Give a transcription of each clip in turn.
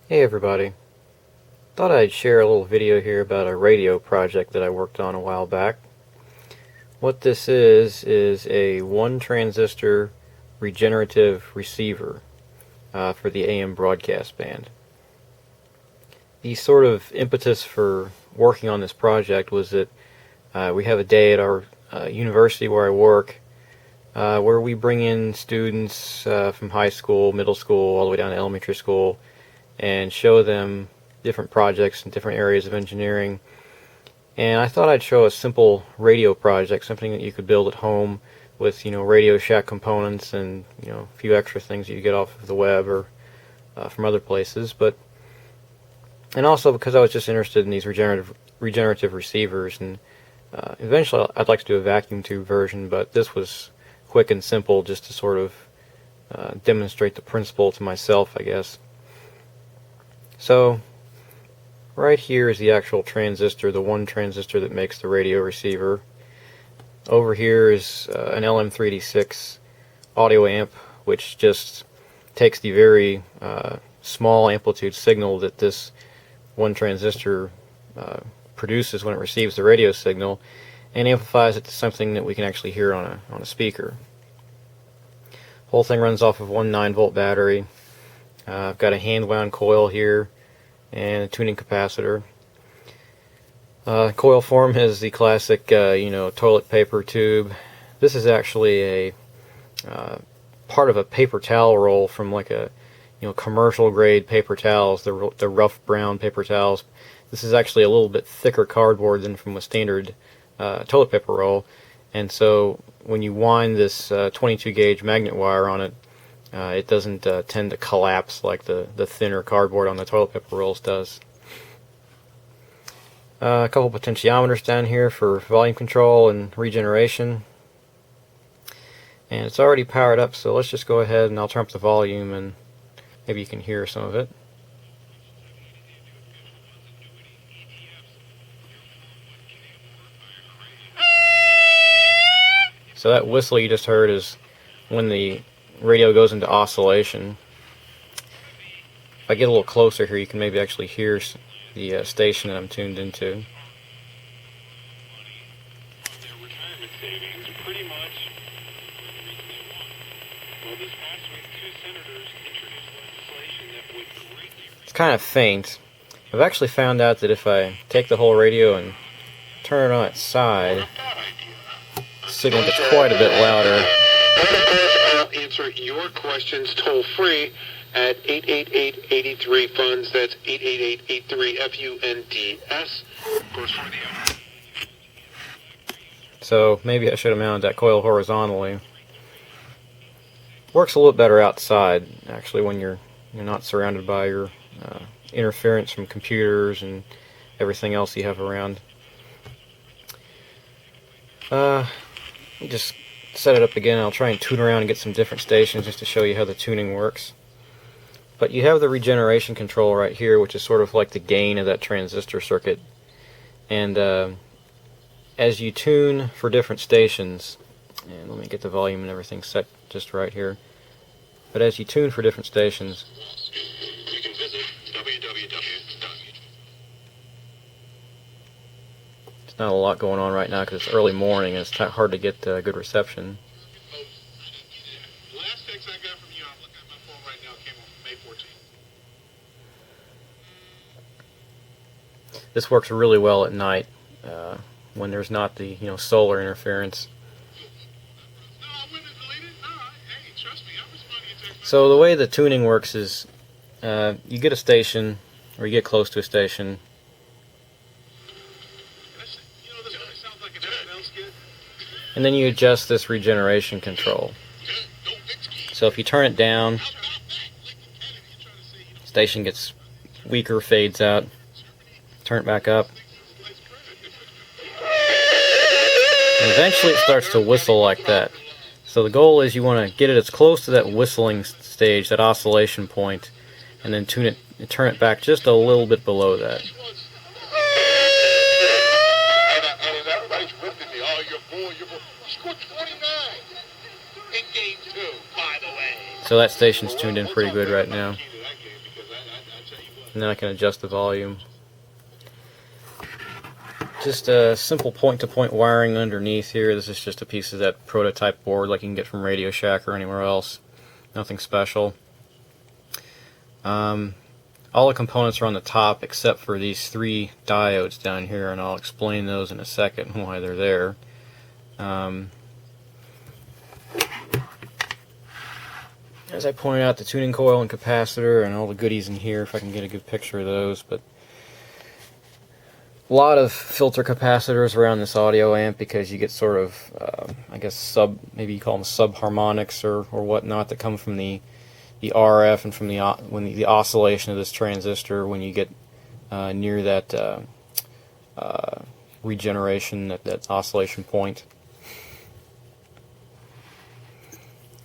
Hey everybody. Thought I'd share a little video here about a radio project that I worked on a while back. What this is a one transistor regenerative receiver for the AM broadcast band. The sort of impetus for working on this project was that we have a day at our university where I work where we bring in students from high school, middle school, all the way down to elementary school, and show them different projects in different areas of engineering. And I thought I'd show a simple radio project, something that you could build at home with, Radio Shack components and, a few extra things that you get off of the web or from other places. And also because I was just interested in these regenerative receivers, and eventually I'd like to do a vacuum tube version, but this was quick and simple just to sort of demonstrate the principle to myself, I guess. So, right here is the actual transistor, the one transistor that makes the radio receiver. Over here is an LM386 audio amp, which just takes the very small amplitude signal that this one transistor produces when it receives the radio signal and amplifies it to something that we can actually hear on a speaker. The whole thing runs off of one 9-volt battery. I've got a hand-wound coil here and a tuning capacitor. Coil form has the classic, toilet paper tube. This is actually a part of a paper towel roll from like a, commercial grade paper towels, the rough brown paper towels. This is actually a little bit thicker cardboard than from a standard toilet paper roll, and so when you wind this 22 gauge magnet wire on it, it doesn't tend to collapse like the thinner cardboard on the toilet paper rolls does. A couple potentiometers down here for volume control and regeneration. And it's already powered up, so let's just go ahead and I'll turn up the volume and maybe you can hear some of it. So that whistle you just heard is when the radio goes into oscillation. If I get a little closer here, you can maybe actually hear the station that I'm tuned into. It's kind of faint. I've actually found out that if I take the whole radio and turn it on its side, the signal gets quite a bit louder. I'll answer your questions toll free at 888-83-FUNDS. That's 888-83-FUNDS. So maybe I should have mounted that coil horizontally. Works a little bit better outside, actually, when you're not surrounded by your interference from computers and everything else you have around. Just set it up again. I'll try and tune around and get some different stations just to show you how the tuning works. But you have the regeneration control right here, which is sort of like the gain of that transistor circuit. And as you tune for different stations, and let me get the volume and everything set just right here. But as you tune for different stations, you can visit www. There's not a lot going on right now because it's early morning and it's hard to get good reception. Last text I got from you, I'm looking at my phone right now, came on May 14th. This works really well at night when there's not the solar interference. So the way the tuning works is you get a station, or you get close to a station, and then you adjust this regeneration control. So if you turn it down, the station gets weaker, fades out. Turn it back up, and eventually it starts to whistle like that. So the goal is you want to get it as close to that whistling stage, that oscillation point, and then tune it and turn it back just a little bit below that. So that station's tuned in pretty good right now. and then I can adjust the volume. Just a simple point-to-point wiring underneath here. This is just a piece of that prototype board like you can get from Radio Shack or anywhere else. Nothing special. All the components are on the top except for these 3 diodes down here, and I'll explain those in a second why they're there. As I pointed out, the tuning coil and capacitor and all the goodies in here, if I can get a good picture of those. But a lot of filter capacitors around this audio amp because you get sort of, I guess, maybe you call them subharmonics or whatnot that come from the RF and from the oscillation of this transistor when you get near that regeneration, that oscillation point.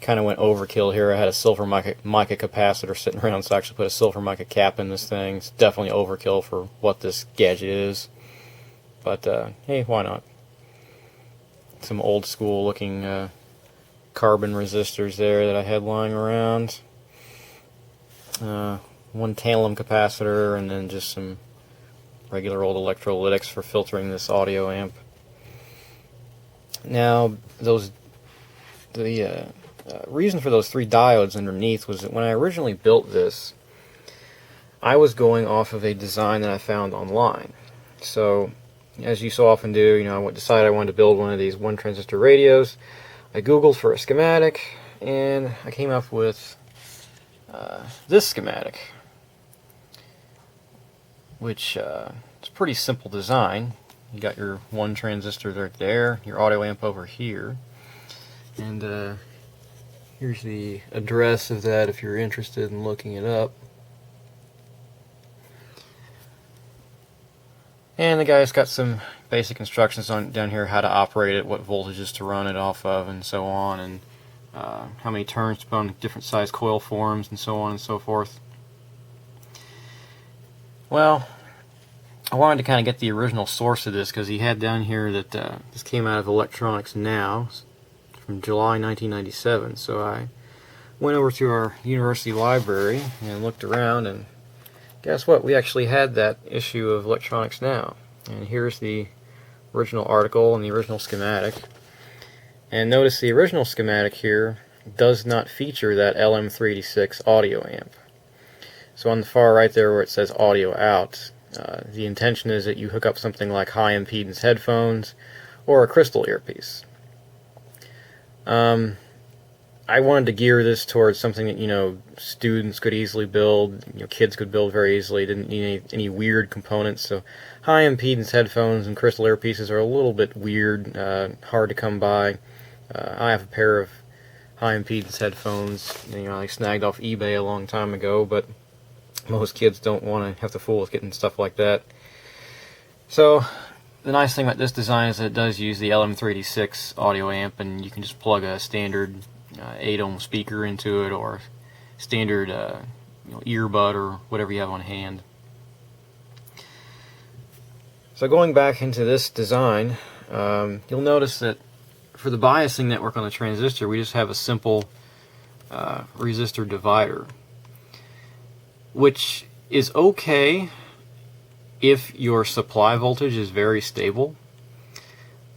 Kind of went overkill here. I had a silver mica capacitor sitting around, so I actually put a silver mica cap in this thing. It's definitely overkill for what this gadget is, but hey, why not? Some old school looking carbon resistors there that I had lying around. 1 tantalum capacitor, and then just some regular old electrolytics for filtering this audio amp. Now, the reason for those 3 diodes underneath was that when I originally built this, I was going off of a design that I found online. So, as you so often do, I decided I wanted to build one of these 1 transistor radios. I Googled for a schematic, and I came up with this schematic, which is a pretty simple design. You got your 1 transistor right there, your audio amp over here, and here's the address of that if you're interested in looking it up. And the guy's got some basic instructions down here how to operate it, what voltages to run it off of, and so on, and how many turns to put on different size coil forms, and so on and so forth. Well, I wanted to kind of get the original source of this because he had down here that this came out of Electronics Now from July 1997. So I went over to our university library and looked around, and guess what? We actually had that issue of Electronics Now. And here's the original article and the original schematic. And notice the original schematic here does not feature that LM386 audio amp. So on the far right there where it says audio out, the intention is that you hook up something like high impedance headphones or a crystal earpiece. I wanted to gear this towards something that students could easily build, kids could build very easily. Didn't need any weird components. So high impedance headphones and crystal earpieces are a little bit weird, hard to come by. I have a pair of high impedance headphones, I snagged off eBay a long time ago, but most kids don't want to have to fool with getting stuff like that. So the nice thing about this design is that it does use the LM386 audio amp, and you can just plug a standard 8-ohm speaker into it, or standard earbud, or whatever you have on hand. So going back into this design, you'll notice that for the biasing network on the transistor, we just have a simple resistor divider, which is okay if your supply voltage is very stable.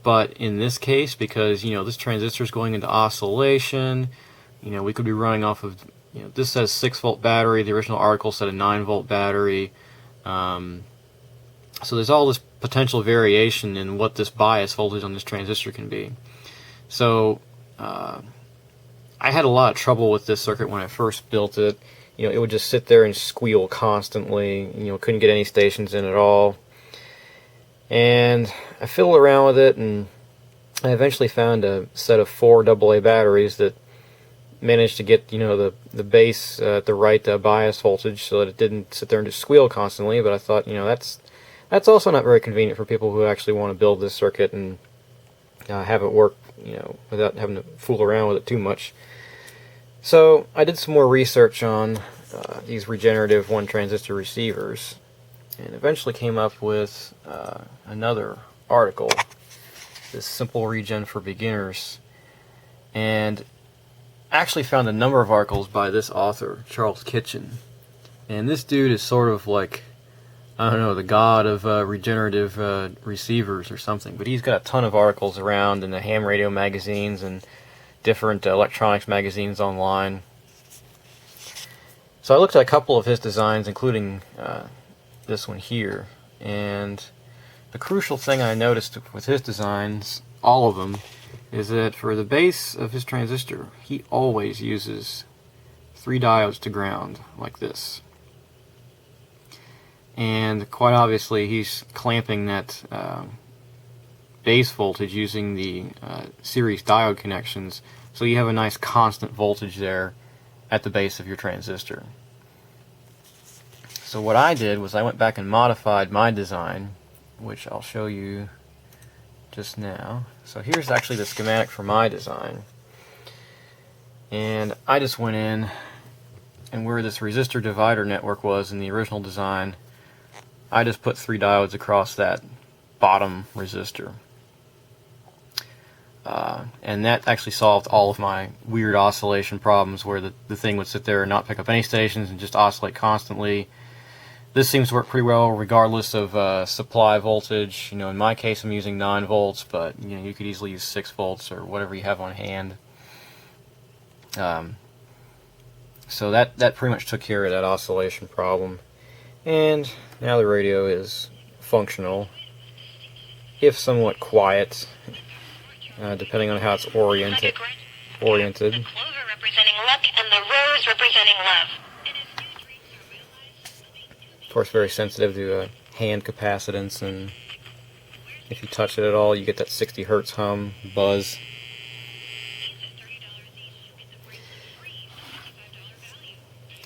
But in this case, because this transistor is going into oscillation, we could be running off of this says 6-volt battery. The original article said a 9-volt battery. So there's all this potential variation in what this bias voltage on this transistor can be. So I had a lot of trouble with this circuit when I first built it. It would just sit there and squeal constantly. Couldn't get any stations in at all. And I fiddled around with it, and I eventually found a set of 4 AA batteries that managed to get the base at the right bias voltage so that it didn't sit there and just squeal constantly. But I thought that's also not very convenient for people who actually want to build this circuit and have it work without having to fool around with it too much. So I did some more research on these regenerative 1 transistor receivers, and eventually came up with another article, this Simple Regen for Beginners, and actually found a number of articles by this author, Charles Kitchen, And this dude is sort of like, I don't know, the god of regenerative receivers or something. But he's got a ton of articles around in the ham radio magazines and different electronics magazines online. So I looked at a couple of his designs, including this one here. And the crucial thing I noticed with his designs, all of them, is that for the base of his transistor, he always uses 3 diodes to ground, like this. And quite obviously he's clamping that base voltage using the series diode connections, so you have a nice constant voltage there at the base of your transistor. So what I did was I went back and modified my design, which I'll show you just now. So here's actually the schematic for my design. And I just went in, and where this resistor divider network was in the original design, I just put 3 diodes across that bottom resistor. And that actually solved all of my weird oscillation problems where the thing would sit there and not pick up any stations and just oscillate constantly. This seems to work pretty well regardless of supply voltage. You know, in my case I'm using 9 volts, but you know, you could easily use 6 volts or whatever you have on hand. So that pretty much took care of that oscillation problem. And now the radio is functional, if somewhat quiet, depending on how it's oriented. The clover representing luck and the rose representing love. Of course, very sensitive to hand capacitance, and if you touch it at all, you get that 60 hertz hum, buzz.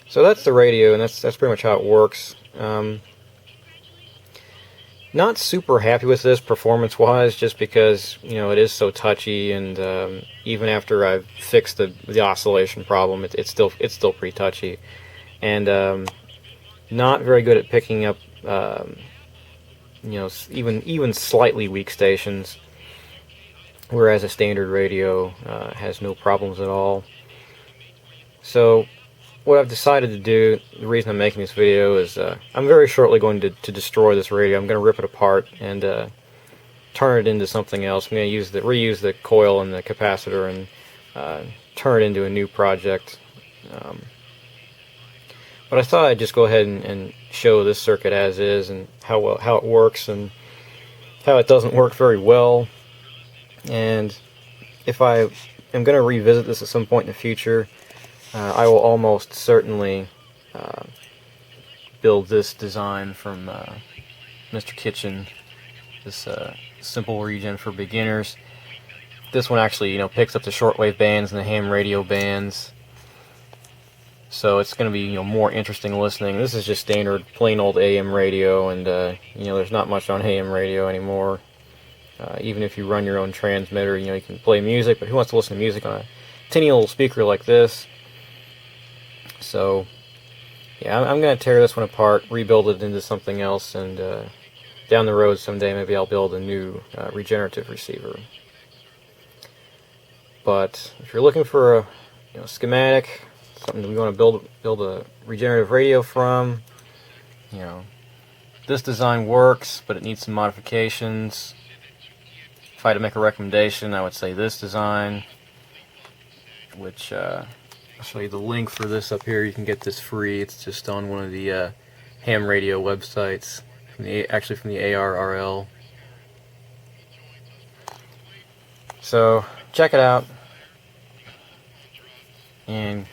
So that's the radio, and that's pretty much how it works. Not super happy with this performance-wise, just because you know it is so touchy, and even after I've fixed the oscillation problem, it's still pretty touchy, and not very good at picking up you know, even slightly weak stations, whereas a standard radio has no problems at all. So what I've decided to do, the reason I'm making this video is I'm very shortly going to destroy this radio. I'm going to rip it apart and turn it into something else. I'm going to reuse the coil and the capacitor and turn it into a new project. But I thought I'd just go ahead and show this circuit as is and how it works and how it doesn't work very well. And if I am going to revisit this at some point in the future, I will almost certainly build this design from Mr. Kitchen, this simple regen for beginners. This one actually, you know, picks up the shortwave bands and the ham radio bands, so it's going to be, you know, more interesting listening. This is just standard, plain old AM radio, and you know, there's not much on AM radio anymore. Even if you run your own transmitter, you know, you can play music, but who wants to listen to music on a tinny little speaker like this? So, yeah, I'm going to tear this one apart, rebuild it into something else, and down the road someday maybe I'll build a new regenerative receiver. But if you're looking for a schematic, something that we want to build a regenerative radio from, you know, this design works, but it needs some modifications. If I had to make a recommendation, I would say this design, which I'll show you the link for this up here. You can get this free. It's just on one of the ham radio websites, actually from the ARRL. So check it out, and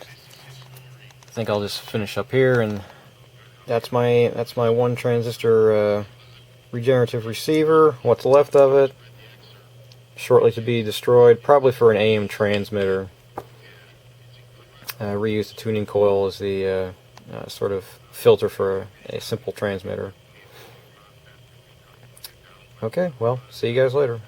I think I'll just finish up here. And that's my one transistor regenerative receiver. What's left of it, shortly to be destroyed, probably for an AM transmitter. Reuse the tuning coil as the sort of filter for a simple transmitter. Okay, well, see you guys later.